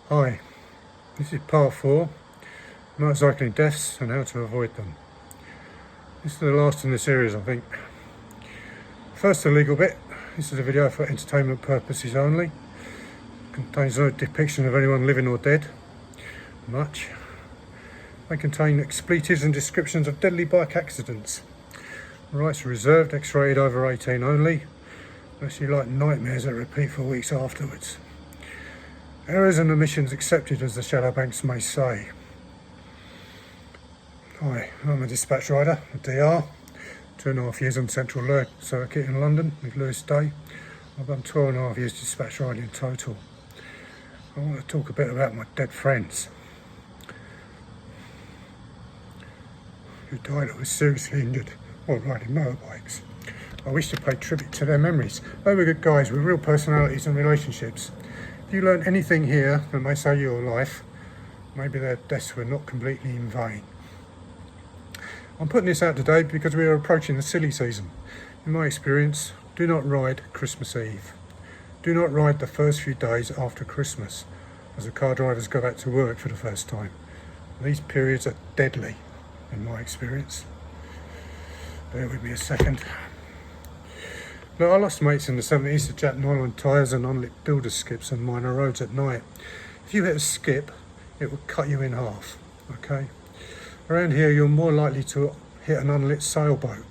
Hi, this is part 4, motorcycling deaths and how to avoid them. This is the last in the series, I think. First, the legal bit. This is a video for entertainment purposes only. Contains no depiction of anyone living or dead. Much. They contain expletives and descriptions of deadly bike accidents. Rights are reserved, X-rated over 18 only, unless you like nightmares that repeat for weeks afterwards. Errors and omissions accepted, as the Shadowbanks may say. Hi, I'm a dispatch rider, a DR. 2.5 years on Central Circuit in London with Lewis Day. I've done 12.5 years dispatch riding in total. I want to talk a bit about my dead friends who died or was seriously injured while riding motorbikes. I wish to pay tribute to their memories. They were good guys with real personalities and relationships. If you learn anything here that may save your life, maybe their deaths were not completely in vain. I'm putting this out today because we are approaching the silly season. In my experience, do not ride Christmas Eve. Do not ride the first few days after Christmas, as the car drivers go back to work for the first time. These periods are deadly, in my experience. Bear with me a second. Look, I lost mates in the 70s to jack nylon tyres and unlit builder skips on minor roads at night. If you hit a skip, it will cut you in half, okay? Around here, you're more likely to hit an unlit sailboat,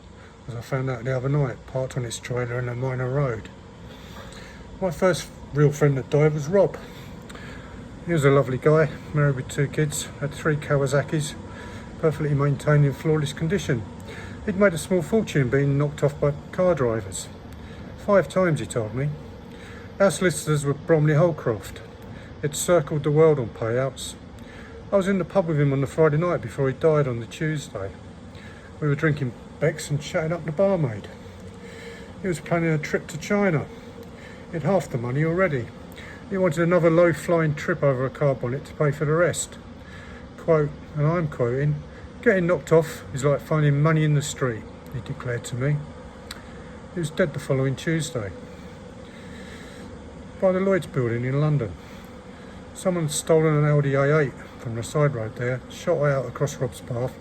as I found out the other night, parked on its trailer in a minor road. My first real friend that died was Rob. He was a lovely guy, married with 2 kids, had 3 Kawasaki's, perfectly maintained in flawless condition. He'd made a small fortune being knocked off by car drivers. 5 times, he told me. Our solicitors were Bromley Holcroft. He'd circled the world on payouts. I was in the pub with him on the Friday night before he died on the Tuesday. We were drinking Becks and chatting up the barmaid. He was planning a trip to China. He'd half the money already. He wanted another low-flying trip over a car bonnet to pay for the rest. Quote, and I'm quoting, "Getting knocked off is like finding money in the street," he declared to me. He was dead the following Tuesday. By the Lloyd's building in London. Someone had stolen an Audi A8 from the side road there, shot out across Rob's path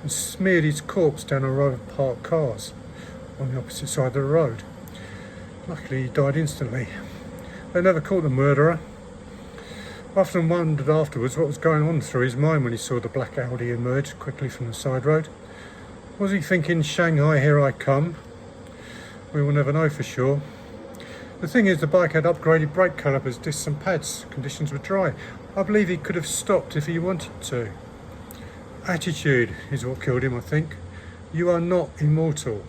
and smeared his corpse down a row of parked cars on the opposite side of the road. Luckily he died instantly. They never caught the murderer. I often wondered afterwards what was going on through his mind when he saw the black Audi emerge quickly from the side road. Was he thinking, "Shanghai, here I come"? We will never know for sure. The thing is, the bike had upgraded brake calipers, discs and pads. Conditions were dry. I believe he could have stopped if he wanted to. Attitude is what killed him, I think. You are not immortal.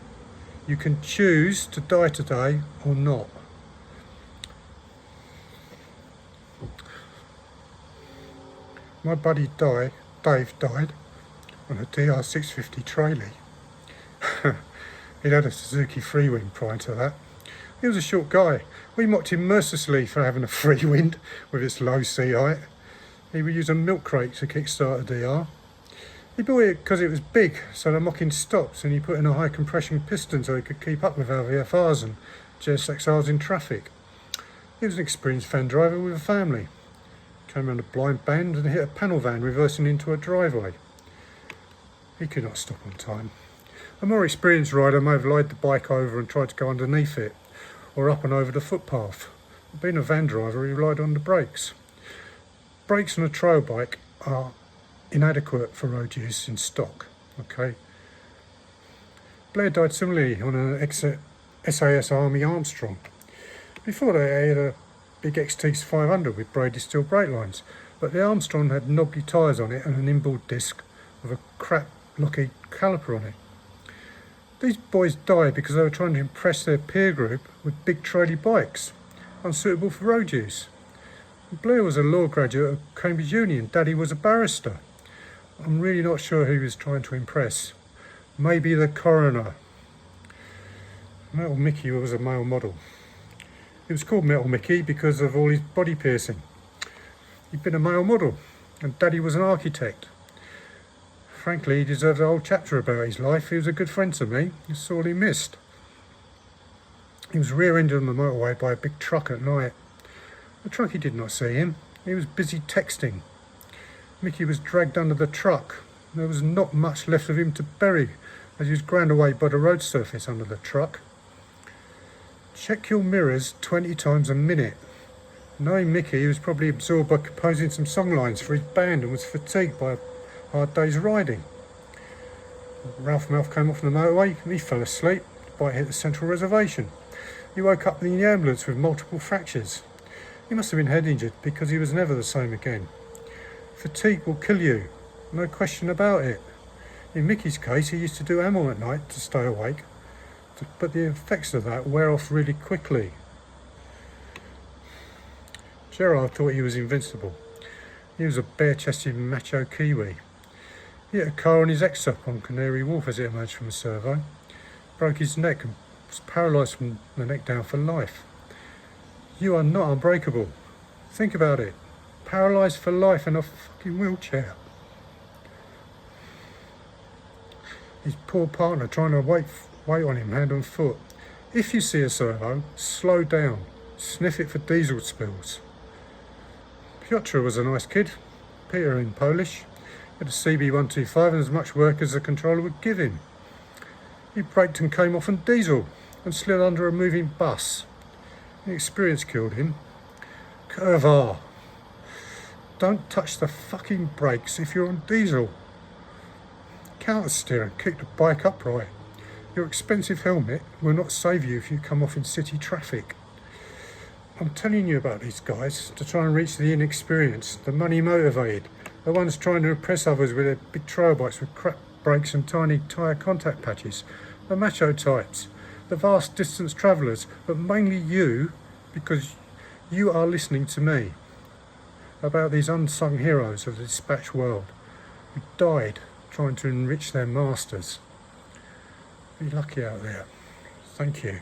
You can choose to die today or not. My buddy Dave died on a DR650 trailer. He'd had a Suzuki Freewind prior to that. He was a short guy. We mocked him mercilessly for having a Freewind with its low seat height. He would use a milk crate to kickstart a DR. He bought it because it was big, so the mocking stops, and he put in a high compression piston so he could keep up with our VFRs and GSXRs in traffic. He was an experienced fan driver with a family. Came around a blind bend and hit a panel van reversing into a driveway. He could not stop on time. A more experienced rider may have lied the bike over and tried to go underneath it, or up and over the footpath. Being a van driver, he relied on the brakes. Brakes on a trail bike are inadequate for road use in stock, okay? Blair died similarly on an SAS Army Armstrong. Before that, he had a big XT 500 with braided steel brake lines, but the Armstrong had knobbly tyres on it and an inboard disc with a crap Lockheed caliper on it. These boys died because they were trying to impress their peer group with big trailer bikes, unsuitable for road use. Blair was a law graduate at Cambridge Uni and Daddy was a barrister. I'm really not sure who he was trying to impress. Maybe the coroner. Metal Mickey was a male model. He was called Metal Mickey because of all his body piercing. He'd been a male model and Daddy was an architect. Frankly, he deserves a whole chapter about his life. He was a good friend to me. He's sorely missed. He was rear-ended on the motorway by a big truck at night. The truckie did not see him. He was busy texting. Mickey was dragged under the truck. There was not much left of him to bury, as he was ground away by the road surface under the truck. Check your mirrors 20 times a minute. Knowing Mickey, he was probably absorbed by composing some song lines for his band and was fatigued by a hard day's riding. Ralph Mouth came off the motorway and he fell asleep. The bike hit the central reservation. He woke up in the ambulance with multiple fractures. He must have been head injured because he was never the same again. Fatigue will kill you, no question about it. In Mickey's case, he used to do ammo at night to stay awake, but the effects of that wear off really quickly. Gerard thought he was invincible. He was a bare-chested macho Kiwi. He hit a car on his ex-up on Canary Wharf as it emerged from a survey. Broke his neck and was paralysed from the neck down for life. You are not unbreakable. Think about it. Paralysed for life in a fucking wheelchair. His poor partner trying to wait on him hand and foot. If you see a servo, slow down. Sniff it for diesel spills. Piotr was a nice kid. Peter in Polish. He had a CB125 and as much work as the controller would give him. He braked and came off on diesel and slid under a moving bus. The experience killed him. Curve R. Don't touch the fucking brakes if you're on diesel. Counter steer and keep the bike upright. Your expensive helmet will not save you if you come off in city traffic. I'm telling you about these guys to try and reach the inexperienced, the money motivated, the ones trying to impress others with their big trail bikes with crap brakes and tiny tyre contact patches, the macho types, the vast distance travellers, but mainly you, because you are listening to me about these unsung heroes of the dispatch world who died trying to enrich their masters. Be lucky out there. Thank you.